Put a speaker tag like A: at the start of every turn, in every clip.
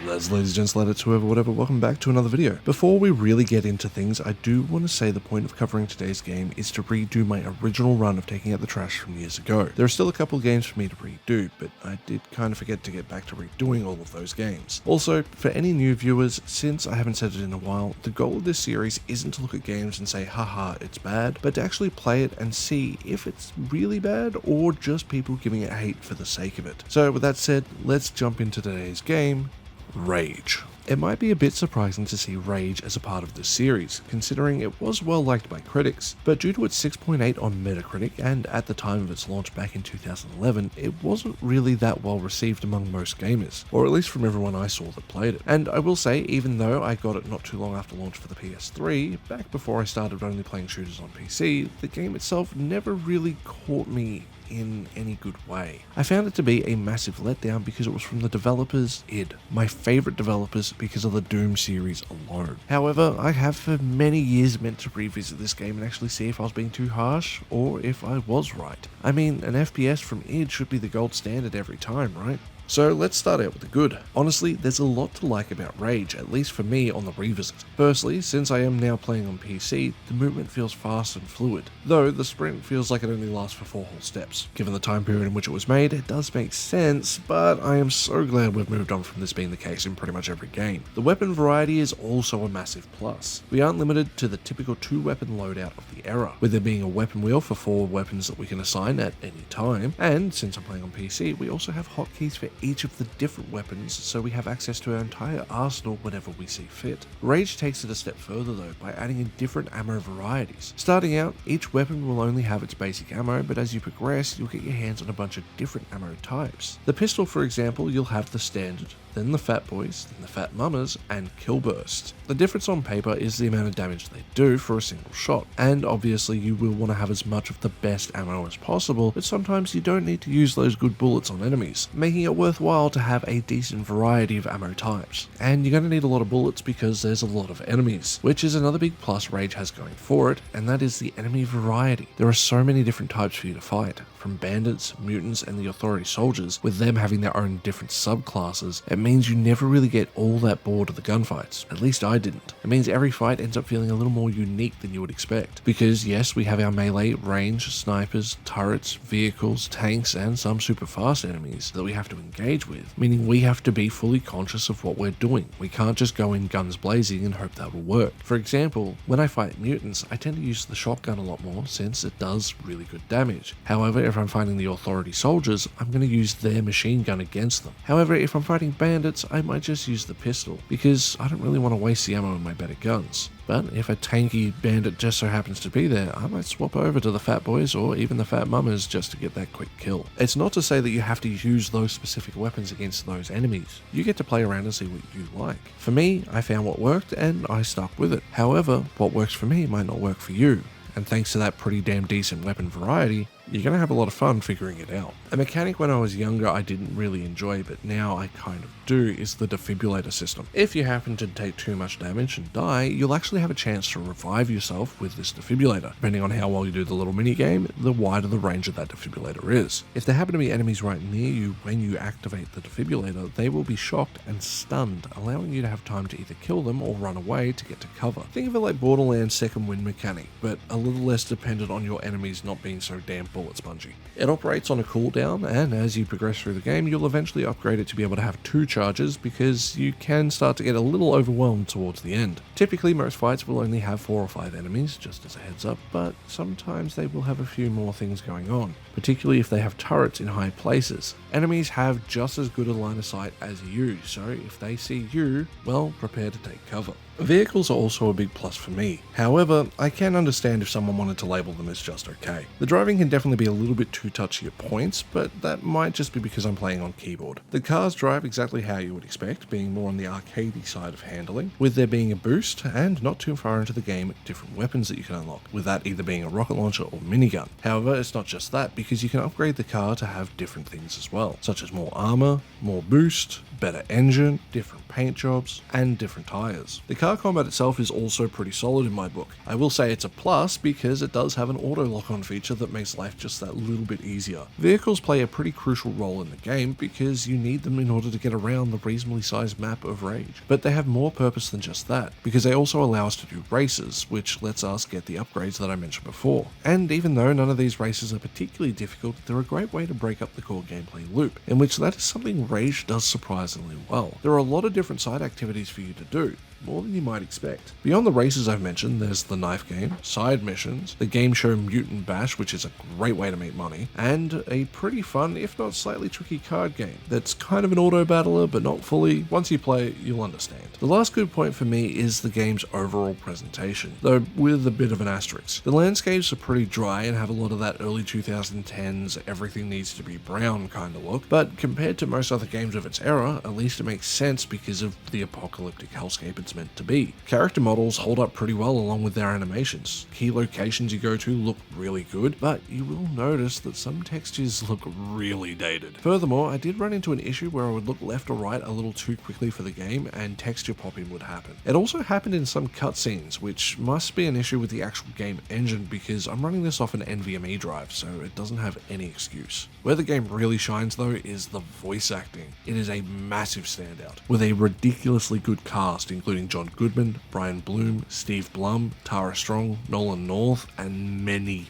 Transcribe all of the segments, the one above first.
A: That's ladies, gents, ladetts, whoever, whatever, welcome back to another video. Before we really get into things, I do want to say the point of covering today's game is to redo my original run of taking out the trash from years ago. There are still a couple of games for me to redo, but I did kind of forget to get back to redoing all of those games. Also, for any new viewers, since I haven't said it in a while, the goal of this series isn't to look at games and say, haha, it's bad, but to actually play it and see if it's really bad or just people giving it hate for the sake of it. So with that said, let's jump into today's game, Rage. It might be a bit surprising to see Rage as a part of this series, considering it was well liked by critics, but due to its 6.8 on Metacritic and at the time of its launch back in 2011, it wasn't really that well received among most gamers, or at least from everyone I saw that played it. And I will say, even though I got it not too long after launch for the PS3, back before I started only playing shooters on PC, the game itself never really caught me in any good way. I found it to be a massive letdown because it was from the developers id, my favourite developers because of the Doom series alone. However, I have for many years meant to revisit this game and actually see if I was being too harsh or if I was right. I mean, an FPS from id should be the gold standard every time, right? So let's start out with the good. Honestly, there's a lot to like about Rage, at least for me on the revisit. Firstly, since I am now playing on PC, the movement feels fast and fluid, though the sprint feels like it only lasts for 4 whole steps. Given the time period in which it was made, it does make sense, but I am so glad we've moved on from this being the case in pretty much every game. The weapon variety is also a massive plus. We aren't limited to the typical 2-weapon loadout of the era, with there being a weapon wheel for 4 weapons that we can assign at any time, and since I'm playing on PC, we also have hotkeys for each of the different weapons, so we have access to our entire arsenal whenever we see fit. Rage takes it a step further though by adding in different ammo varieties. Starting out, each weapon will only have its basic ammo, but as you progress, you'll get your hands on a bunch of different ammo types. The pistol, for example, you'll have the standard, then the Fat Boys, then the Fat Mamas, and Kill Burst. The difference on paper is the amount of damage they do for a single shot, and obviously you will want to have as much of the best ammo as possible, but sometimes you don't need to use those good bullets on enemies, making it worthwhile to have a decent variety of ammo types. And you're going to need a lot of bullets because there's a lot of enemies, which is another big plus Rage has going for it, and that is the enemy variety. There are so many different types for you to fight, from bandits, mutants, and the authority soldiers, with them having their own different subclasses. It means you never really get all that bored of the gunfights. At least I didn't. It means every fight ends up feeling a little more unique than you would expect. Because yes, we have our melee, range, snipers, turrets, vehicles, tanks, and some super fast enemies that we have to engage with, meaning we have to be fully conscious of what we're doing. We can't just go in guns blazing and hope that will work. For example, when I fight mutants, I tend to use the shotgun a lot more since it does really good damage. However, if I'm fighting the authority soldiers, I'm going to use their machine gun against them. However, if I'm fighting bandits, I might just use the pistol, because I don't really want to waste the ammo in my better guns. But if a tanky bandit just so happens to be there, I might swap over to the Fat Boys or even the Fat Mamas just to get that quick kill. It's not to say that you have to use those specific weapons against those enemies. You get to play around and see what you like. For me, I found what worked and I stuck with it. However, what works for me might not work for you. And thanks to that pretty damn decent weapon variety, you're going to have a lot of fun figuring it out. A mechanic when I was younger I didn't really enjoy, but now I kind of do, is the Defibrillator system. If you happen to take too much damage and die, you'll actually have a chance to revive yourself with this Defibrillator. Depending on how well you do the little mini game, the wider the range of that Defibrillator is. If there happen to be enemies right near you when you activate the Defibrillator, they will be shocked and stunned, allowing you to have time to either kill them or run away to get to cover. Think of it like Borderlands' second wind mechanic, but a little less dependent on your enemies not being so damn bullet spongy. It operates on a cooldown, and as you progress through the game, you'll eventually upgrade it to be able to have 2 charges because you can start to get a little overwhelmed towards the end. Typically, most fights will only have 4 or 5 enemies, just as a heads up, but sometimes they will have a few more things going on, particularly if they have turrets in high places. Enemies have just as good a line of sight as you, so if they see you, well, prepare to take cover. Vehicles are also a big plus for me. However, I can understand if someone wanted to label them as just okay. The driving can definitely be a little bit too touchy at points, but that might just be because I'm playing on keyboard. The cars drive exactly how you would expect, being more on the arcadey side of handling, with there being a boost, and not too far into the game, different weapons that you can unlock, with that either being a rocket launcher or minigun. However, it's not just that, because you can upgrade the car to have different things as well, such as more armor, more boost, better engine, different paint jobs, and different tires. The car combat itself is also pretty solid in my book. I will say it's a plus because it does have an auto lock-on feature that makes life life just that little bit easier. Vehicles play a pretty crucial role in the game because you need them in order to get around the reasonably sized map of Rage, but they have more purpose than just that, because they also allow us to do races, which lets us get the upgrades that I mentioned before. And even though none of these races are particularly difficult, they're a great way to break up the core gameplay loop, in which that is something Rage does surprisingly well. There are a lot of different side activities for you to do, more than you might expect. Beyond the races I've mentioned, there's the knife game, side missions, the game show Mutant Bash, which is a great way to make money, and a pretty fun, if not slightly tricky card game that's kind of an auto battler, but not fully. Once you play it, you'll understand. The last good point for me is the game's overall presentation, though with a bit of an asterisk. The landscapes are pretty dry and have a lot of that early 2010s everything needs to be brown kind of look, but compared to most other games of its era, at least it makes sense because of the apocalyptic hellscape it's meant to be. Character models hold up pretty well along with their animations. Key locations you go to look really good, but you will notice that some textures look really dated. Furthermore, I did run into an issue where I would look left or right a little too quickly for the game and texture popping would happen. It also happened in some cutscenes, which must be an issue with the actual game engine because I'm running this off an NVMe drive, so it doesn't have any excuse. Where the game really shines though is the voice acting. It is a massive standout, with a ridiculously good cast including John Goodman, Brian Bloom, Steve Blum, Tara Strong, Nolan North, and many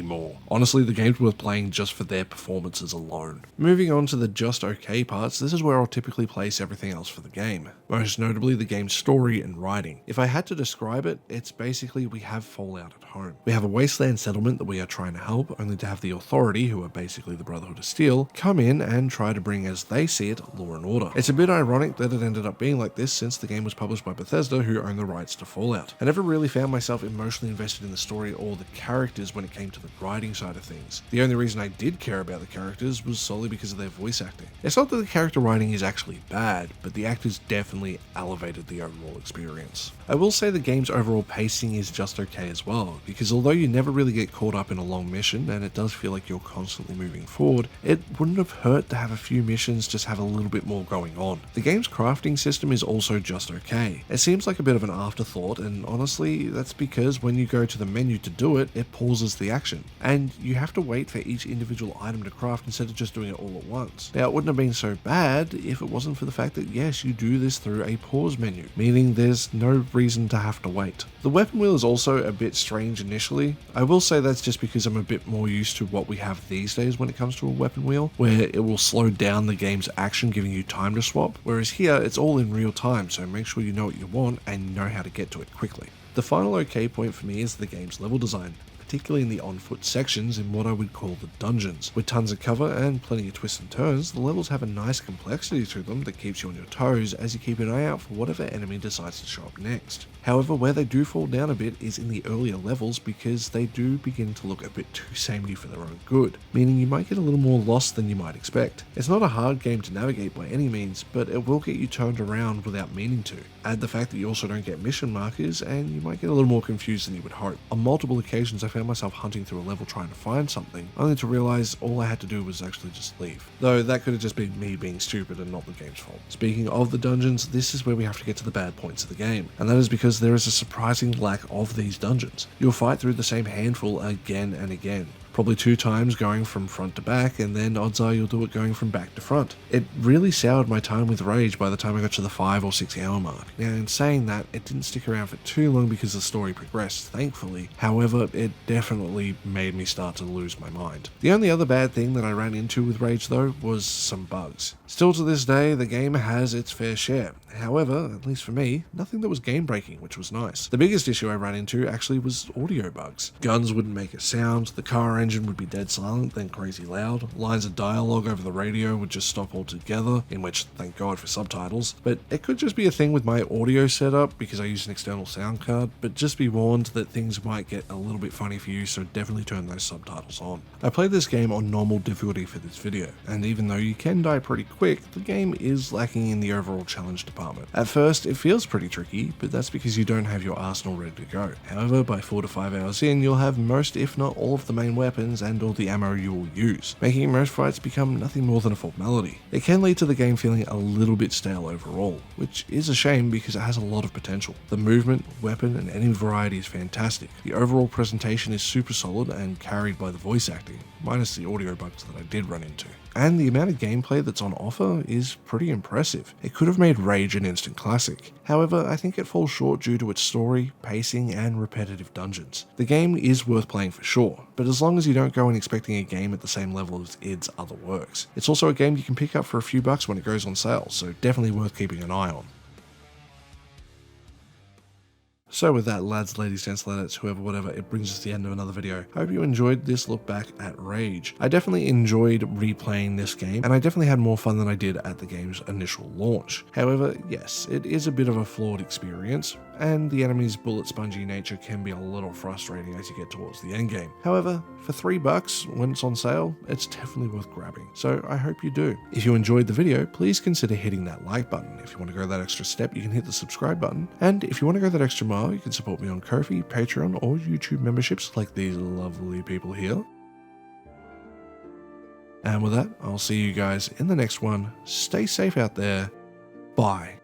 A: more. Honestly, the game's worth playing just for their performances alone. Moving on to the just okay parts, this is where I'll typically place everything else for the game. Most notably the game's story and writing. If I had to describe it, it's basically we have Fallout at home. We have a wasteland settlement that we are trying to help, only to have the Authority, who are basically the Brotherhood of Steel, come in and try to bring, as they see it, law and order. It's a bit ironic that it ended up being like this since the game was published by Bethesda, who own the rights to Fallout. I never really found myself emotionally invested in the story or the characters when it came to the writing side of things. The only reason I did care about the characters was solely because of their voice acting. It's not that the character writing is actually bad, but the actors definitely elevated the overall experience. I will say the game's overall pacing is just okay as well, because although you never really get caught up in a long mission and it does feel like you're constantly moving forward, it wouldn't have hurt to have a few missions just have a little bit more going on. The game's crafting system is also just okay. It seems like a bit of an afterthought, and honestly that's because when you go to the menu to do it, it pauses the action, and you have to wait for each individual item to craft instead of just doing it all at once. Now, it wouldn't have been so bad if it wasn't for the fact that yes, you do this through a pause menu, meaning there's no reason to have to wait. The weapon wheel is also a bit strange initially. I will say that's just because I'm a bit more used to what we have these days when it comes to a weapon wheel, where it will slow down the game's action, giving you time to swap, whereas here it's all in real time, so make sure you know what you want and know how to get to it quickly. The final okay point for me is the game's level design, particularly in the on-foot sections in what I would call the dungeons. With tons of cover and plenty of twists and turns, the levels have a nice complexity to them that keeps you on your toes as you keep an eye out for whatever enemy decides to show up next. However, where they do fall down a bit is in the earlier levels because they do begin to look a bit too samey for their own good, meaning you might get a little more lost than you might expect. It's not a hard game to navigate by any means, but it will get you turned around without meaning to. Add the fact that you also don't get mission markers and you might get a little more confused than you would hope. On multiple occasions I found myself hunting through a level trying to find something, only to realize all I had to do was actually just leave. Though that could have just been me being stupid and not the game's fault. Speaking of the dungeons, this is where we have to get to the bad points of the game, and that is because there is a surprising lack of these dungeons. You'll fight through the same handful again and again. Probably 2 times going from front to back, and then odds are you'll do it going from back to front. It really soured my time with Rage by the time I got to the 5 or 6 hour mark. Now in saying that, it didn't stick around for too long because the story progressed, thankfully. However, it definitely made me start to lose my mind. The only other bad thing that I ran into with Rage though was some bugs. Still to this day, the game has its fair share. However, at least for me, nothing that was game breaking, which was nice. The biggest issue I ran into actually was audio bugs. Guns wouldn't make a sound, the car engine would be dead silent, then crazy loud, lines of dialogue over the radio would just stop altogether, in which thank God for subtitles, but it could just be a thing with my audio setup because I use an external sound card, but just be warned that things might get a little bit funny for you, so definitely turn those subtitles on. I played this game on normal difficulty for this video, and even though you can die pretty quick, the game is lacking in the overall challenge department. At first it feels pretty tricky, but that's because you don't have your arsenal ready to go. However, by 4 to 5 hours in, you'll have most if not all of the main weapons weapons and all the ammo you will use, making most fights become nothing more than a formality. It can lead to the game feeling a little bit stale overall, which is a shame because it has a lot of potential. The movement, weapon, and enemy variety is fantastic. The overall presentation is super solid and carried by the voice acting, minus the audio bugs that I did run into. And the amount of gameplay that's on offer is pretty impressive. It could have made Rage an instant classic. However, I think it falls short due to its story, pacing, and repetitive dungeons. The game is worth playing for sure, but as long as you don't go in expecting a game at the same level as its other works. It's also a game you can pick up for a few bucks when it goes on sale, so definitely worth keeping an eye on. So with that, lads, ladies, gents, ladetts, whoever, whatever, it brings us to the end of another video. I hope you enjoyed this look back at Rage. I definitely enjoyed replaying this game, and I definitely had more fun than I did at the game's initial launch. However, yes, it is a bit of a flawed experience, and the enemy's bullet spongy nature can be a little frustrating as you get towards the end game. However, for $3 when it's on sale, it's definitely worth grabbing, so I hope you do. If you enjoyed the video, please consider hitting that like button. If you want to go that extra step, you can hit the subscribe button, and if you want to go that extra mile, you can support me on Ko-fi, Patreon, or YouTube memberships like these lovely people here. And with that, I'll see you guys in the next one. Stay safe out there. Bye.